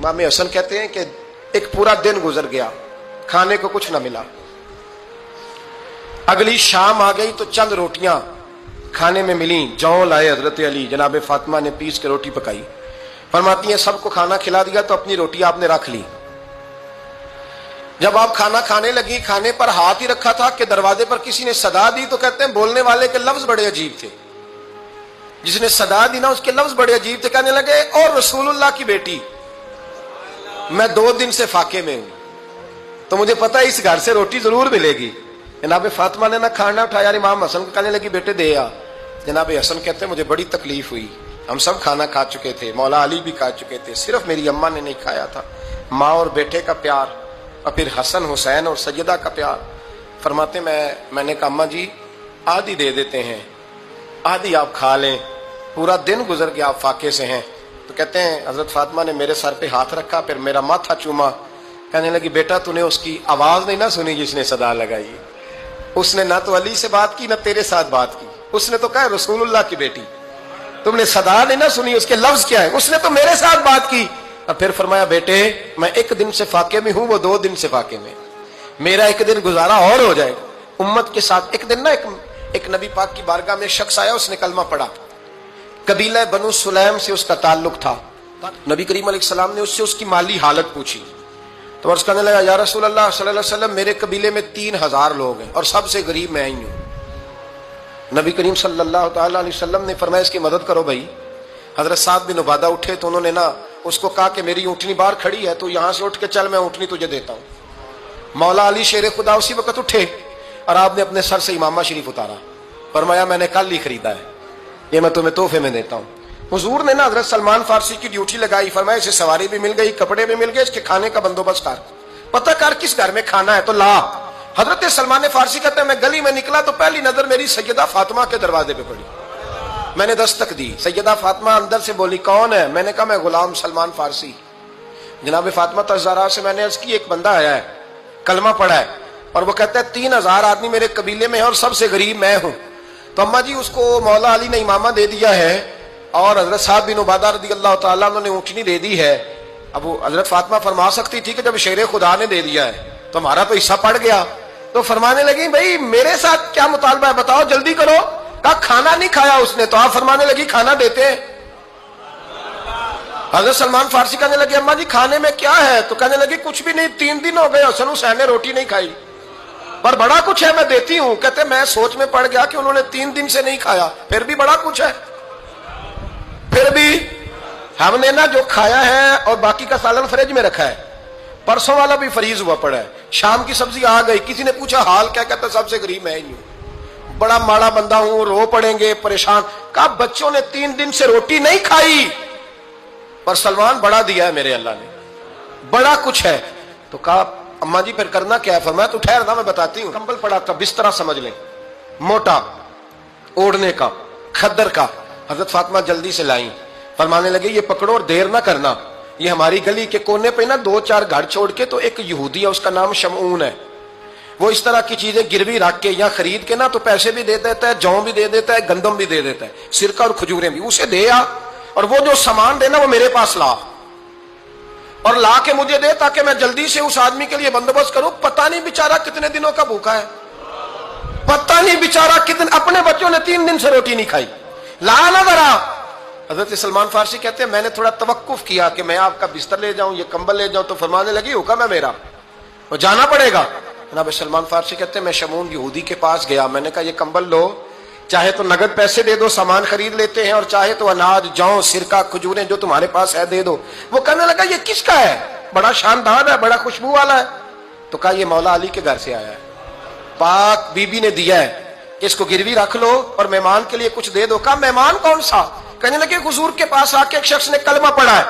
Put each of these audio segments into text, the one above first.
इमाम हसन कहते हैं कि एक पूरा दिन गुजर गया, खाने को कुछ ना मिला। अगली शाम आ गई तो चंद रोटियां खाने में मिली। जौ लाए हजरत अली, जनाब फातिमा ने पीस के रोटी पकाई। फरमाती हैं सबको खाना खिला दिया तो अपनी रोटी आपने रख ली। जब आप खाना खाने लगी, खाने पर हाथ ही रखा था कि दरवाजे पर किसी ने सदा दी। तो कहते हैं बोलने वाले के लफ्ज बड़े अजीब थे, जिसने सदा दी ना उसके लफ्ज बड़े अजीब थे। कहने लगे और रसूलुल्लाह की बेटी, मैं 2 दिन से फाके में हूं, तो मुझे पता है इस घर से रोटी जरूर मिलेगी। जनाब फातिमा ने ना खाना उठाया, इमाम हसन को कहने लगी बेटे दे आ। जनाब हसन कहते हैं मुझे बड़ी तकलीफ हुई, हम सब खाना खा चुके थे, मौला अली भी खा चुके थे, सिर्फ मेरी अम्मा ने नहीं खाया था। माँ और बेटे का प्यार, और फिर हसन हुसैन और सैयदा का प्यार। फरमाते मैंने कहा अम्मा जी आधी दे देते हैं, आधी आप खा लें, पूरा दिन गुजर गया आप फाके से हैं। तो कहते हैं हजरत फातिमा ने मेरे सर पे हाथ रखा, फिर मेरा माथा चूमा। कहने लगी बेटा तूने उसकी आवाज नहीं ना सुनी जिसने सदा लगाई, उसने ना तो अली से बात की ना तेरे साथ बात की, उसने तो कहा रसूलुल्लाह की बेटी, तुमने सदा नहीं ना सुनी, उसके लफ्ज क्या है, उसने तो मेरे साथ बात की। और फिर फरमाया बेटे मैं 1 दिन से फाके में हूं, वो 2 दिन से फाके में, मेरा 1 दिन गुजारा और हो जाएगा उम्मत के साथ। एक दिन ना एक नबी पाक की बारगाह में शख्स आया, उसने कलमा पढ़ा, कबीला बनु सुलैम से उसका ताल्लुक था। नबी करीम अलैहिस्सलाम ने उससे उसकी माली हालत पूछी, तो अर्ज करने लगा या रसूल अल्लाह सल्लल्लाहु अलैहि वसल्लम मेरे कबीले में 3000 लोग हैं और सबसे गरीब मैं ही हूं। नबी करीम सल्लल्लाहु अलैहि वसल्लम ने फरमाया इसकी मदद करो भाई। हजरत साद बिन उबादा उठे तो उन्होंने ना उसको कहा कि मेरी ऊँटनी बाहर खड़ी है, तो यहां से उठ के चल, मैं ऊँटनी तुझे देता हूं। मौला अली शेर खुदा उसी वक्त उठे और आपने अपने सर से इमामा शरीफ उतारा, फरमाया मैंने कल ही खरीदा है, ये मैं तुम्हें तोहफे में देता हूं। हुजूर ने ना हजरत सलमान फारसी की ड्यूटी लगाई, फरमाया इसे सवारी भी मिल गई, कपड़े भी मिल गए, इसके खाने का बंदोबस्त कर, पता कर किस घर में खाना है तो ला। हजरत सलमान फारसी कहते हैं मैं गली में निकला तो पहली नजर मेरी सैयदा फातिमा के दरवाजे पे पड़ी। मैंने दस्तक दी, सैयदा फातिमा अंदर से बोली कौन है? मैंने कहा मैं गुलाम सलमान फारसी। जनाब फातिमा तज़ारा से मैंने अर्ज की एक बंदा आया है, कलमा पढ़ा है, और वो कहता है 3000 आदमी मेरे कबीले में है और सबसे गरीब मैं हूं। तो अम्मा जी उसको मौला अली ने इमामा दे दिया है और हजरत साद बिन उबादा रदी अल्लाह तआला अन्हु ने ऊँटनी दे दी है। अब वो हजरत फातिमा फरमा सकती थी कि जब शेर खुदा ने दे दिया है तो हमारा तो हिस्सा पड़ गया। तो फरमाने लगी भाई मेरे साथ क्या मुतालबा है बताओ, जल्दी करो। कहा खाना नहीं खाया उसने, तो आप फरमाने लगी खाना देते हैं। हजरत सलमान फारसी कहने लगे अम्मा जी खाने में क्या है? तो कहने लगी कुछ भी नहीं, 3 दिन हो गए हसन हुसैन ने रोटी नहीं खाई, पर बड़ा कुछ है मैं देती हूं। कहते मैं सोच में पड़ गया कि उन्होंने 3 दिन से नहीं खाया, फिर भी बड़ा कुछ है, फिर भी हमने ना जो खाया है और बाकी का सालन फ्रिज में रखा है, परसों वाला भी फरीज हुआ पड़ा है, शाम की सब्जी आ गई। किसी ने पूछा हाल क्या? कहता सबसे गरीब मैं ही हूं, बड़ा माड़ा बंदा हूं, रो पड़ेंगे परेशान। कहा बच्चों ने 3 दिन से रोटी नहीं खाई, पर सलमान बड़ा दिया है मेरे अल्लाह ने, बड़ा कुछ है। तो कहा अम्मा जी फिर करना क्या है? फरमाया तू ठहर ना मैं बताती हूँ। कंबल पड़ा था, बिस्तरा समझ लें, मोटा ओढ़ने का, खद्दर का। हजरत फातिमा जल्दी से लाई, फरमाने लगे ये पकड़ो और देर ना करना, ये हमारी गली के कोने पे ना 2-4 घर छोड़ के तो एक यहूदी है, उसका नाम शमऊन है, वो इस तरह की चीजें गिरवी रख के या खरीद के ना तो पैसे भी दे देता है, जौ भी दे देता है, गंदम भी दे देता है, सिरका और खजूरें भी। उसे दे आ और वो जो सामान देना वो मेरे पास ला, और ला के मुझे दे ताकि मैं जल्दी से उस आदमी के लिए बंदोबस्त करूं। पता नहीं बेचारा कितने दिनों का भूखा है, पता नहीं बेचारा कितने, अपने बच्चों ने 3 दिन से रोटी नहीं खाई, ला ना जरा। हजरत सलमान फारसी कहते हैं मैंने थोड़ा तवक्कुफ किया कि मैं आपका बिस्तर ले जाऊं, ये कंबल ले जाऊं, तो फरमाने लगी हुक्म है मेरा, वो जाना पड़ेगा। जनाब सलमान फारसी कहते हैं मैं शमून यहूदी के पास गया, मैंने कहा ये कंबल लो, चाहे तो नगद पैसे दे दो, सामान खरीद लेते हैं, और चाहे तो अनाज, जौ, सिरका, खजूरें जो तुम्हारे पास है दे दो। वो कहने लगा ये किसका है? बड़ा शानदार है, बड़ा खुशबू वाला है। तो कहा ये मौला अली के घर से आया है, पाक बीबी ने दिया है, इसको गिरवी रख लो और मेहमान के लिए कुछ दे दो। कहा मेहमान कौन सा? कहने लगे हुजूर के पास आके एक शख्स ने कलमा पढ़ा है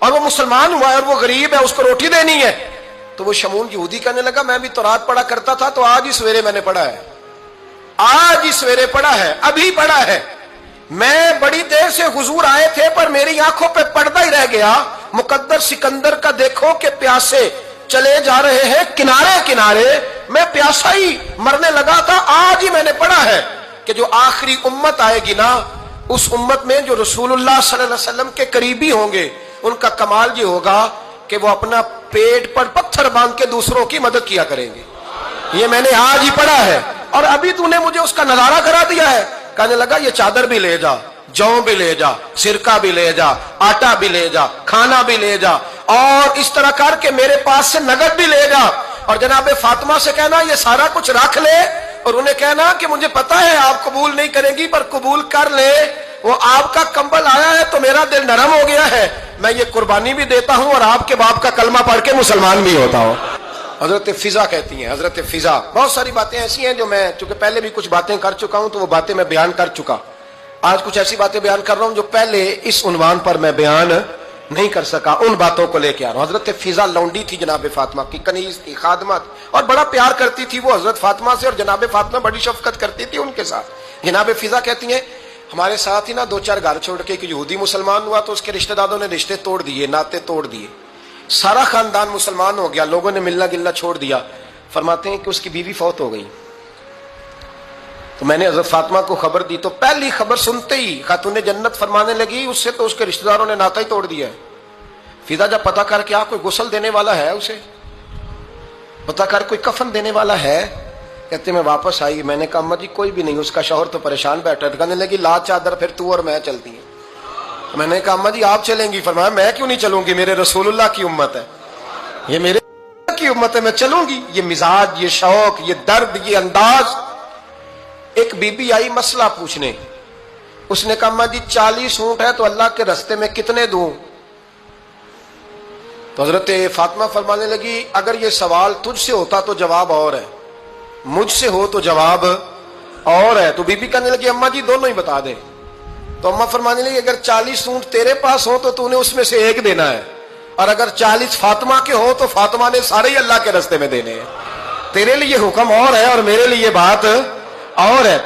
और वो मुसलमान हुआ है और वो गरीब है, उसको रोटी देनी है। तो वो शमून यहूदी कहने लगा मैं भी तो रात पढ़ा करता था, तो आज ही सवेरे मैंने पढ़ा है, आज ही सवेरे पढ़ा है, अभी पढ़ा है। मैं बड़ी देर से हुजूर आए थे पर मेरी आंखों पे पर्दा ही रह गया। मुकद्दर सिकंदर का देखो कि प्यासे चले जा रहे हैं किनारे किनारे, मैं प्यासा ही मरने लगा था, आज ही मैंने पढ़ा है कि जो आखिरी उम्मत आएगी ना, उस उम्मत में जो रसूलुल्लाह सल्लल्लाहु अलैहि वसल्लम के करीबी होंगे ان کا کمال یہ ہوگا کہ وہ اپنا پیٹ پر پتھر باندھ کے دوسروں کی مدد کیا کریں گے. یہ میں نے آج ہی پڑھا ہے اور ابھی تو نے مجھے اس کا نظارہ کرا دیا ہے. کہنے لگا یہ چادر بھی لے جا, جو بھی لے جا, سرکہ بھی لے جا, آٹا بھی لے جا, کھانا بھی لے جا, اور اس طرح کر کے میرے پاس سے نقد بھی لے جا, اور جناب فاطمہ سے کہنا یہ سارا کچھ رکھ لے, اور انہیں کہنا کہ مجھے پتا ہے آپ قبول نہیں کریں گی پر قبول کر لے, وہ آپ کا کمبل آیا ہے تو میرا دل نرم ہو گیا ہے, میں یہ قربانی بھی دیتا ہوں اور آپ کے باپ کا کلمہ پڑھ کے مسلمان بھی ہوتا ہوں. حضرت فضا کہتی ہیں, حضرت فضا. بہت ساری باتیں ایسی ہیں جو میں چونکہ پہلے بھی کچھ باتیں کر چکا ہوں تو وہ باتیں میں بیان کر چکا. آج کچھ ایسی باتیں بیان کر رہا ہوں جو پہلے اس عنوان پر میں بیان نہیں کر سکا, ان باتوں کو لے کے آ رہا ہوں. حضرت فضا لونڈی تھی جناب فاطمہ کی, کنیز تھی, خادمہ تھی, اور بڑا پیار کرتی تھی وہ حضرت فاطمہ سے, اور جناب فاطمہ بڑی شفقت کرتی تھی ان کے ساتھ. جناب فضا کہتی ہیں ہمارے ساتھ ہی نا 2-4 گھر چھوڑ کے ایک یہودی مسلمان ہوا تو اس کے رشتہ داروں نے رشتے توڑ دیے, ناطے توڑ دیے, سارا خاندان مسلمان ہو گیا, لوگوں نے ملنا گلنا چھوڑ دیا. فرماتے ہیں کہ اس کی بیوی فوت ہو گئی. تو میں نے حضرت فاطمہ کو خبر دی تو پہلی خبر سنتے ہی خاتون جنت فرمانے لگی اس سے تو اس کے رشتہ داروں نے ناطہ ہی توڑ دیا ہے. فضا جب پتا کر کے کوئی غسل دینے والا ہے, اسے پتا کر کوئی کفن دینے والا ہے, کہتے میں واپس آئی. میں نے کہا اما جی کوئی بھی نہیں, اس کا شوہر تو پریشان بیٹھا ہے. کہنے لگی لا چادر پھر تو اور میں چلتی ہیں. میں نے کہا اما جی آپ چلیں گی؟ فرمایا میں کیوں نہیں چلوں گی, میرے رسول اللہ کی امت ہے, یہ میرے کی امت ہے, میں چلوں گی. یہ مزاج, یہ شوق, یہ درد, یہ انداز. ایک بی بی آئی مسئلہ پوچھنے, اس نے کہا اما جی 40 اونٹ ہے تو اللہ کے رستے میں کتنے دوں؟ تو حضرت فاطمہ فرمانے لگی اگر یہ سوال تجھ سے ہوتا تو جواب اور ہے, مجھ سے ہو تو جواب اور ہے. تو بی بی کہنے لگی اما جی دونوں ہی بتا دیں. تو اما فرمانے لگی اگر 40 اونٹ تیرے پاس ہو تو نے اس میں سے ایک دینا ہے, اور اگر 40 فاطمہ کے ہو تو فاطمہ نے سارے ہی اللہ کے رستے میں دینے ہیں. تیرے لیے حکم اور ہے اور میرے لیے بات اور ہے.